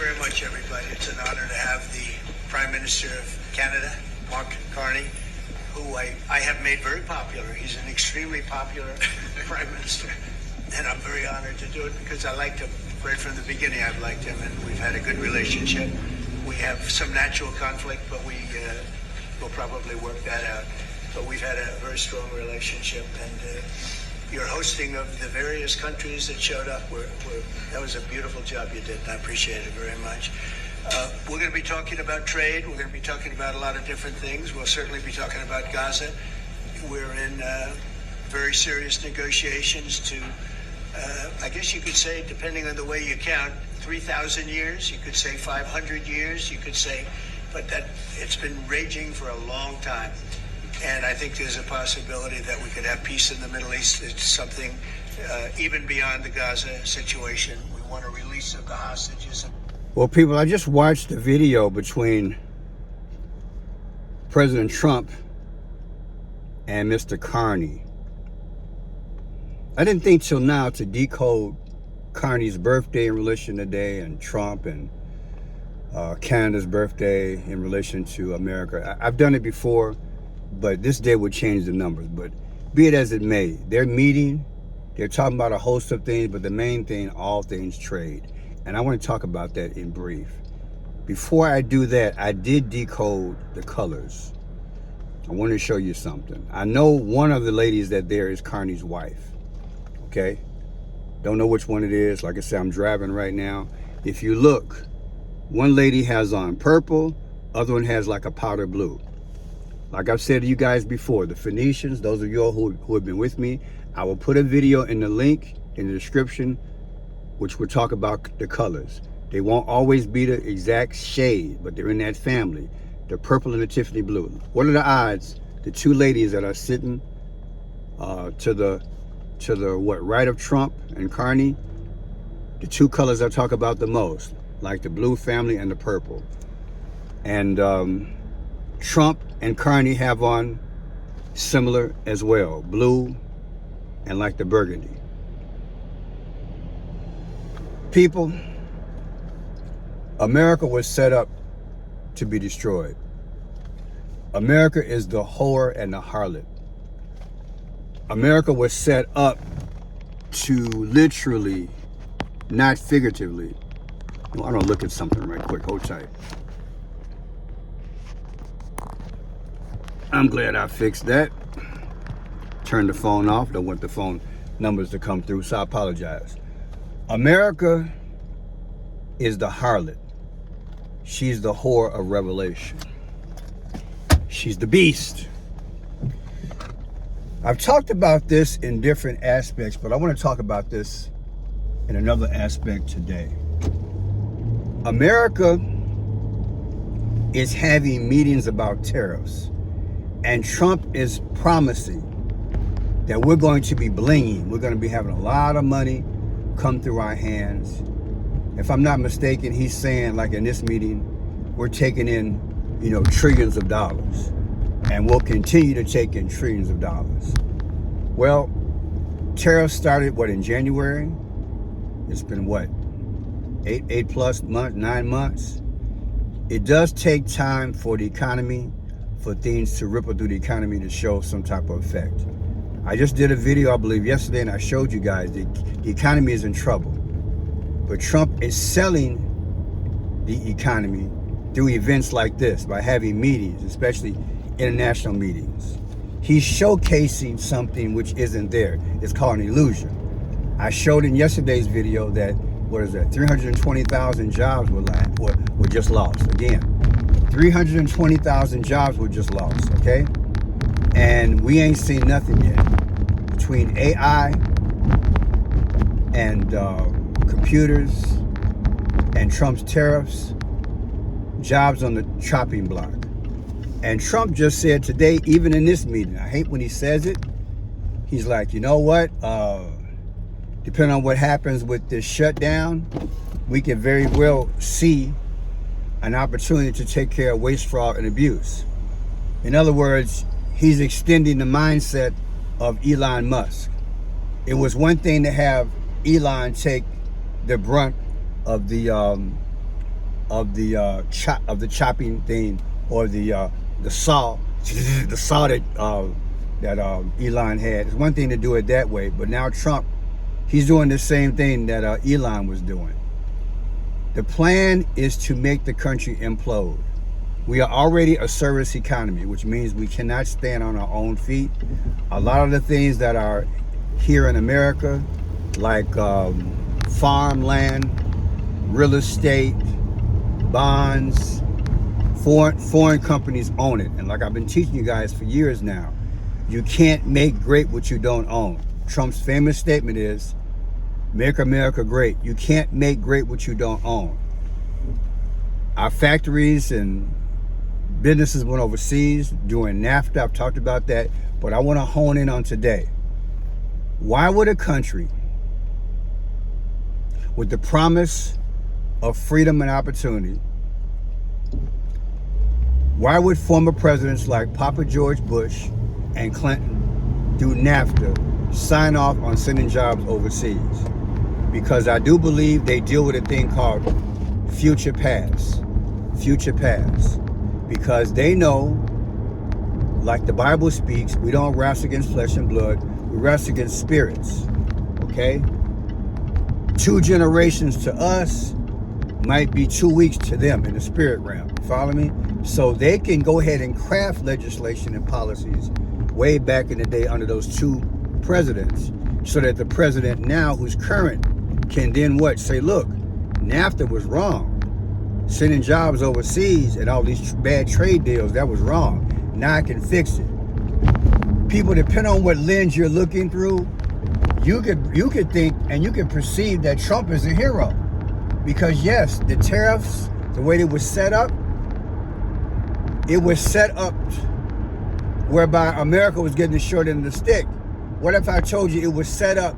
very much, everybody. It's an honor to have the Prime Minister of Canada, Mark Carney, who I have made very popular. He's an extremely popular Prime Minister, and I'm very honored to do it because I liked him. Right from the beginning, I've liked him, and we've had a good relationship. We have some natural conflict, but we will probably work that out. But we've had a very strong relationship, and your hosting of the various countries that showed up, that was a beautiful job you did, and I appreciate it very much. We're going to be talking about trade. We're going to be talking about a lot of different things. We'll certainly be talking about Gaza. We're in very serious negotiations to, I guess you could say, depending on the way you count, 3,000 years. You could say 500 years. You could say, but that it's been raging for a long time. And I think there's a possibility that we could have peace in the Middle East. It's something even beyond the Gaza situation. We want a release of the hostages. Well, people, I just watched a video between President Trump and Mr. Carney. I didn't think till now to decode Carney's birthday in relation to today and Trump and Canada's birthday in relation to America. I've done it before, but this day would change the numbers. But be it as it may, they're meeting, they're talking about a host of things, but the main thing, all things trade. And I want to talk about that in brief. Before I do that, I did decode the colors. I want to show you something. I know one of the ladies that there is Carney's wife. Okay? Don't know which one it is. Like I said, I'm driving right now. If you look, one lady has on purple, other one has like a powder blue. Like I've said to you guys before, the Phoenicians, those of you all who have been with me, I will put a video in the link in the description, which will talk about the colors. They won't always be the exact shade, but they're in that family, the purple and the Tiffany blue. What are the odds the two ladies that are sitting to the right of Trump and Carney, the two colors I talk about the most, like the blue family and the purple. And Trump and Carney have on similar as well, blue and like the burgundy. People, America was set up to be destroyed. America is the whore and the harlot. America was set up to literally, not figuratively. Well, I don't look at something right quick. Hold tight. I'm glad I fixed that. Turned the phone off. Don't want the phone numbers to come through, so I apologize. America is the harlot. She's the whore of Revelation. She's the beast. I've talked about this in different aspects, but I want to talk about this in another aspect today. America is having meetings about tariffs, and Trump is promising that we're going to be blinging. We're going to be having a lot of money come through our hands. If I'm not mistaken, he's saying, like in this meeting, we're taking in, trillions of dollars, and we'll continue to take in trillions of dollars. Well, tariffs started in January? It's been eight plus months, 9 months. It does take time for the economy, for things to ripple through the economy to show some type of effect. I just did a video, I believe yesterday, and I showed you guys the economy is in trouble. But Trump is selling the economy through events like this, by having meetings, especially international meetings. He's showcasing something which isn't there. It's called an illusion. I showed in yesterday's video that, 320,000 jobs were just lost. Again, 320,000 jobs were just lost, okay? And we ain't seen nothing yet. Between AI and computers and Trump's tariffs, jobs on the chopping block. And Trump just said today, even in this meeting, I hate when he says it, he's like, you know what? Depending on what happens with this shutdown, we can very well see an opportunity to take care of waste, fraud, and abuse. In other words, he's extending the mindset of Elon Musk. It was one thing to have Elon take the brunt of the of the chopping thing, or the saw, the saw that Elon had. It's one thing to do it that way, but now Trump, he's doing the same thing that Elon was doing. The plan is to make the country implode. We are already a service economy, which means we cannot stand on our own feet. A lot of the things that are here in America, like farmland, real estate, bonds, foreign companies own it. And like I've been teaching you guys for years now, you can't make great what you don't own. Trump's famous statement is, "Make America great." You can't make great what you don't own. Our factories and businesses went overseas doing NAFTA. I've talked about that, but I want to hone in on today. Why would a country with the promise of freedom and opportunity, why would former presidents like Papa George Bush and Clinton do NAFTA, sign off on sending jobs overseas? Because I do believe they deal with a thing called future past. Future past. Because they know, like the Bible speaks, we don't wrestle against flesh and blood, we wrestle against spirits. Okay? 2 generations to us might be 2 weeks to them in the spirit realm. Follow me? So they can go ahead and craft legislation and policies way back in the day under those 2 presidents, so that the president now, who's current, can then what? Say, look, NAFTA was wrong. Sending jobs overseas and all these bad trade deals, that was wrong. Now I can fix it. People, depend on what lens you're looking through, you could think and you could perceive that Trump is a hero. Because yes, the tariffs, the way it was set up whereby America was getting the short end of the stick. What if I told you it was set up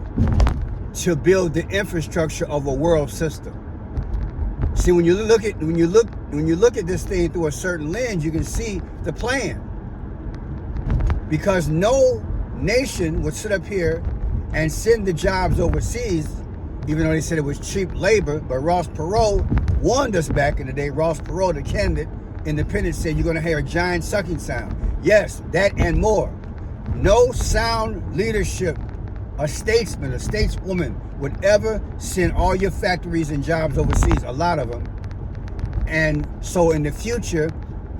to build the infrastructure of a world system? See, when you look at this thing through a certain lens, you can see the plan. Because no nation would sit up here and send the jobs overseas, even though they said it was cheap labor. But Ross Perot warned us back in the day. Ross Perot, the candidate, independent, said you're going to hear a giant sucking sound. Yes, that and more. No sound leadership, a statesman, a stateswoman would ever send all your factories and jobs overseas, a lot of them. And so in the future,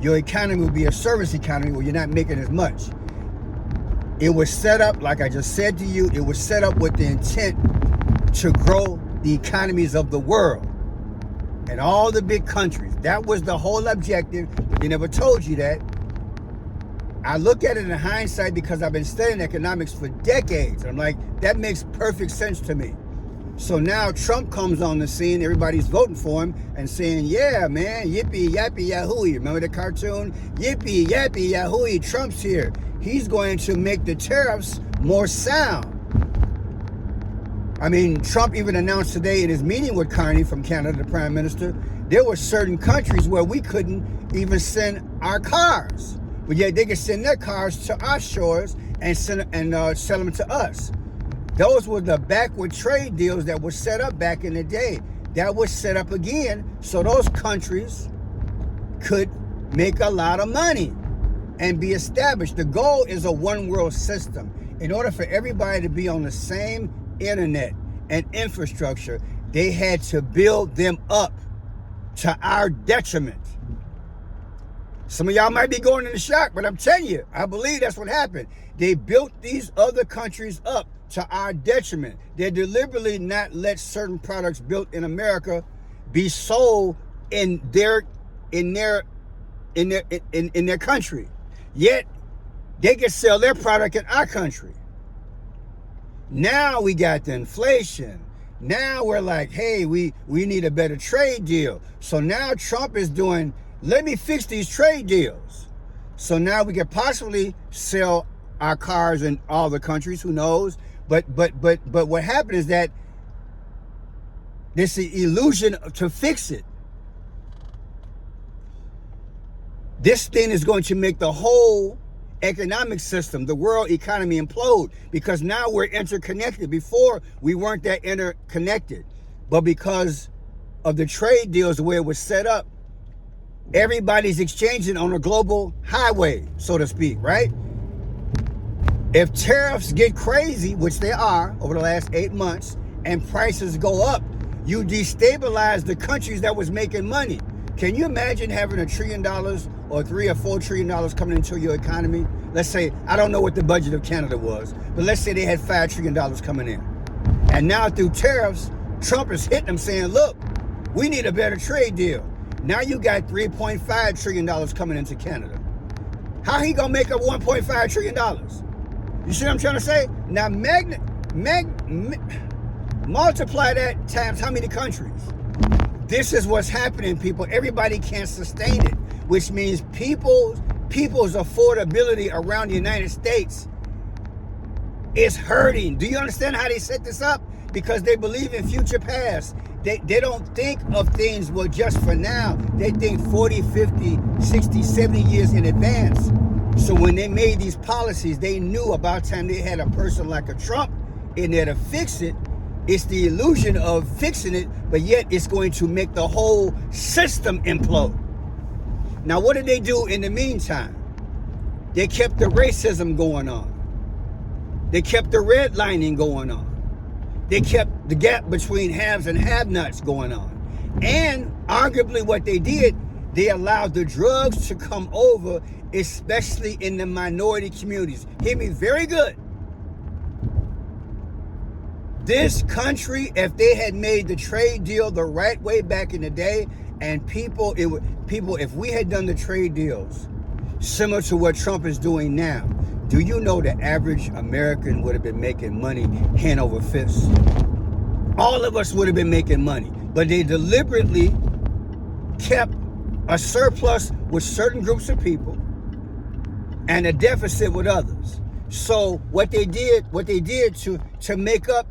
your economy will be a service economy where you're not making as much. It was set up, like I just said to you, it was set up with the intent to grow the economies of the world and all the big countries. That was the whole objective, but they never told you that. I look at it in hindsight because I've been studying economics for decades. I'm like, that makes perfect sense to me. So now Trump comes on the scene, everybody's voting for him and saying, yeah, man, yippee, yappy, yahooey. Remember the cartoon? Yippee, yappy, yahooey, Trump's here. He's going to make the tariffs more sound. I mean, Trump even announced today in his meeting with Carney from Canada, the Prime Minister, there were certain countries where we couldn't even send our cars. But yet they could send their cars to our shores and sell them to us. Those were the backward trade deals that were set up back in the day. That was set up again so those countries could make a lot of money and be established. The goal is a one world system. In order for everybody to be on the same internet and infrastructure, they had to build them up to our detriment. Some of y'all might be going into shock, but I'm telling you, I believe that's what happened. They built these other countries up to our detriment. They deliberately not let certain products built in America be sold in their country. Yet they can sell their product in our country. Now we got the inflation. Now we're like, hey, we need a better trade deal. So now Trump is doing, let me fix these trade deals. So now we could possibly sell our cars in all the countries, who knows? But what happened is that this illusion to fix it. This thing is going to make the whole economic system, the world economy, implode, because now we're interconnected. Before we weren't that interconnected, but because of the trade deals where it was set up, everybody's exchanging on a global highway, so to speak, right? If tariffs get crazy, which they are over the last 8 months, and prices go up, you destabilize the countries that was making money. Can you imagine having $1 trillion or $3 or $4 trillion coming into your economy? Let's say, I don't know what the budget of Canada was, but let's say they had $5 trillion coming in. And now through tariffs, Trump is hitting them saying, look, we need a better trade deal. Now you got $3.5 trillion coming into Canada. How he gonna make up $1.5 trillion? You see what I'm trying to say? Now multiply that times how many countries? This is what's happening, people. Everybody can't sustain it, which means people's affordability around the United States is hurting. Do you understand how they set this up? Because they believe in future past. They don't think of things, well, just for now. They think 40, 50, 60, 70 years in advance. So when they made these policies, they knew about time they had a person like a Trump in there to fix it. It's the illusion of fixing it, but yet it's going to make the whole system implode. Now, what did they do in the meantime? They kept the racism going on. They kept the redlining going on. They kept the gap between haves and have-nots going on. And arguably what they did, they allowed the drugs to come over, especially in the minority communities. Hear me very good. This country, if they had made the trade deal the right way back in the day, and people, if we had done the trade deals similar to what Trump is doing now, do you know the average American would have been making money hand over fist? All of us would have been making money, but they deliberately kept a surplus with certain groups of people and a deficit with others. So what they did to make up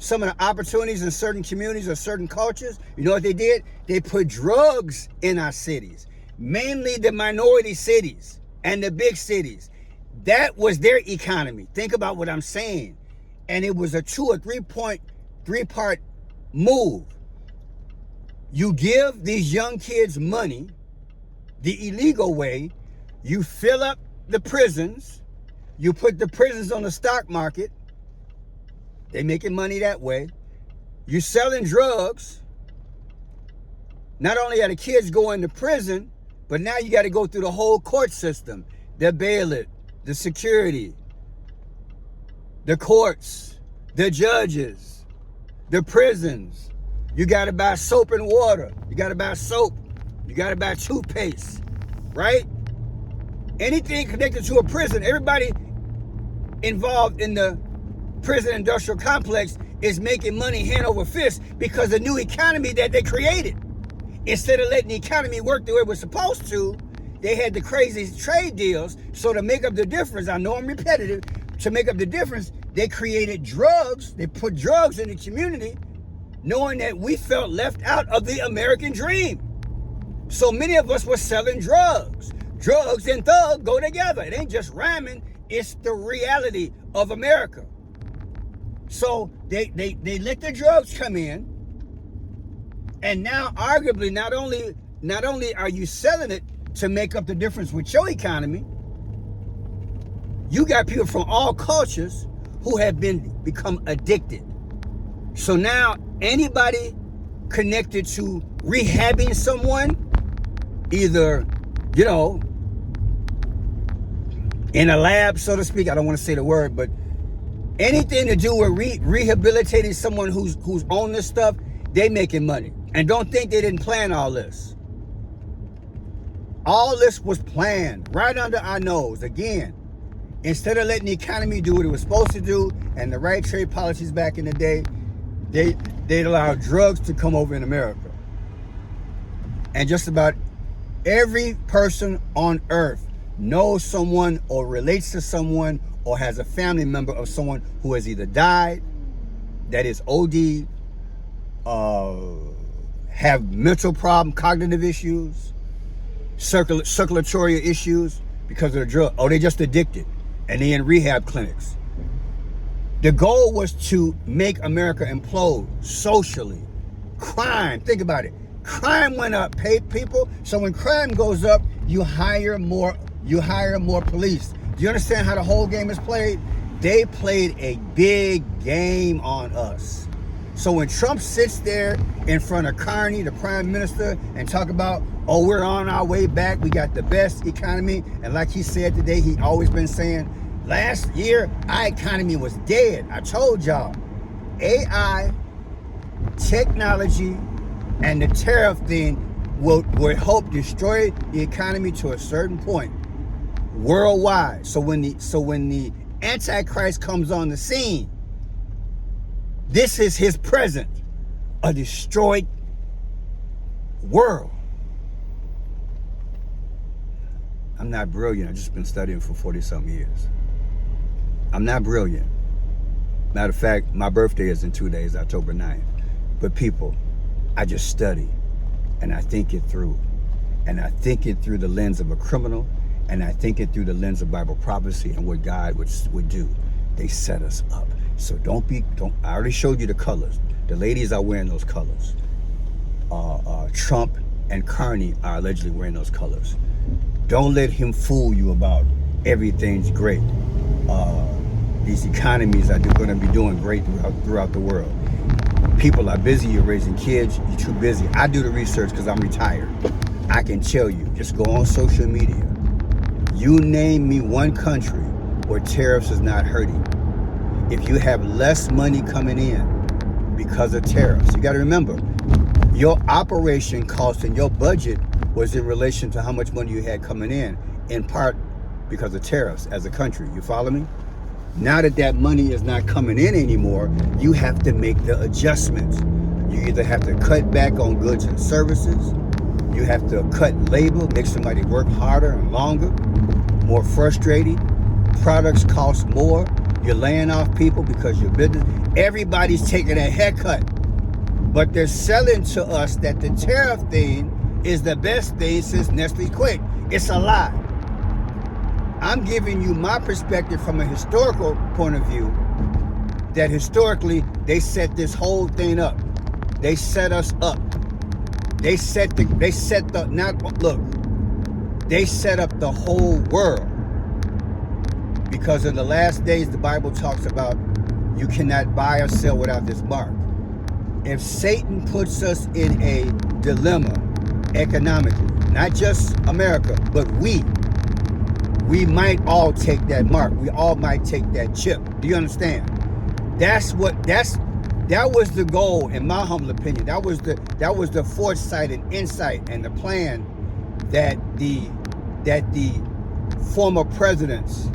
some of the opportunities in certain communities or certain cultures, you know what they did? They put drugs in our cities, mainly the minority cities and the big cities. That was their economy. Think about what I'm saying. And it was a 2 or 3 part move. You give these young kids money the illegal way, you fill up the prisons, you put the prisons on the stock market, they making money that way. You're selling drugs. Not only are the kids going to prison, but now you got to go through the whole court system. The bailiff, the security, the courts, the judges, the prisons. You got to buy soap and water. You got to buy soap. You got to buy toothpaste, right? Anything connected to a prison, everybody involved in the prison industrial complex is making money hand over fist because the new economy that they created. Instead of letting the economy work the way it was supposed to, they had the crazy trade deals. So to make up the difference, I know I'm repetitive, to make up the difference, they created drugs. They put drugs in the community, knowing that we felt left out of the American dream. So many of us were selling drugs. Drugs and thug go together. It ain't just rhyming, it's the reality of America. So they let the drugs come in, and now arguably not only are you selling it to make up the difference with your economy, you got people from all cultures who have become addicted. So now anybody connected to rehabbing someone, either, you know, in a lab, so to speak, I don't want to say the word, but anything to do with rehabilitating someone who's on this stuff, they making money. And don't think they didn't plan all this. All this was planned right under our nose. Again, instead of letting the economy do what it was supposed to do and the right trade policies back in the day, they allowed drugs to come over in America. And just about every person on earth knows someone or relates to someone or has a family member of someone who has either died, that is OD, have mental problem, cognitive issues, circulatory issues because of the drug, or they just addicted and they in rehab clinics. The goal was to make America implode socially, Crime, think about it. Crime went up, people. So when crime goes up, you hire more police. Do you understand how the whole game is played? They played a big game on us. So when Trump sits there in front of Carney, the prime minister, and talk about, oh, we're on our way back, we got the best economy, and like he said today, he always been saying, last year, our economy was dead. I told y'all, AI, technology, and the tariff thing will help destroy the economy to a certain point worldwide. So when the Antichrist comes on the scene, this is his present, a destroyed world. I'm not brilliant. I've just been studying for 40-something years. I'm not brilliant. Matter of fact, my birthday is in 2 days, October 9th. But people, I just study and I think it through. And I think it through the lens of a criminal, and I think it through the lens of Bible prophecy and what God would do. They set us up. So I already showed you the colors. The ladies are wearing those colors. Trump and Carney are allegedly wearing those colors. Don't let him fool you about everything's great. These economies are going to be doing great throughout the world. People are busy, you're raising kids, you're too busy. I do the research because I'm retired. I can tell you, just go on social media. You name me one country where tariffs is not hurting. If you have less money coming in because of tariffs, you got to remember, your operation cost and your budget was in relation to how much money you had coming in part because of tariffs as a country. You follow me? Now that money is not coming in anymore, you have to make the adjustments. You either have to cut back on goods and services, you have to cut labor, make somebody work harder and longer, more frustrating. Products cost more. You're laying off people because your business. Everybody's taking a haircut. But they're selling to us that the tariff thing is the best thing since Nestle quit. It's a lie. I'm giving you my perspective from a historical point of view, that historically they set this whole thing up. They set us up. They set up the whole world. Because in the last days, the Bible talks about you cannot buy or sell without this mark. If Satan puts us in a dilemma economically, not just America, but we might all take that mark. We all might take that chip. Do you understand? That was the goal, in my humble opinion. That was the foresight and insight and the plan that the former presidents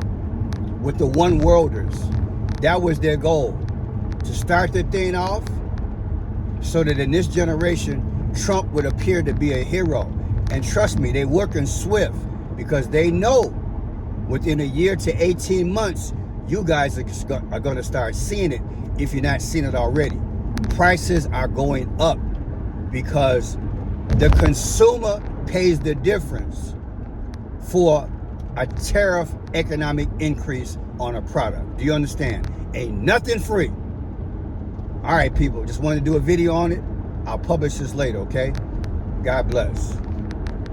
with the one worlders, that was their goal, to start the thing off so that in this generation, Trump would appear to be a hero. And trust me, they're working swift because they know within a year to 18 months, you guys are going to start seeing it if you're not seeing it already. Prices are going up because the consumer pays the difference for a tariff economic increase on a product. Do you understand? Ain't nothing free. All right, people, just wanted to do a video on it. I'll publish this later, okay? God bless.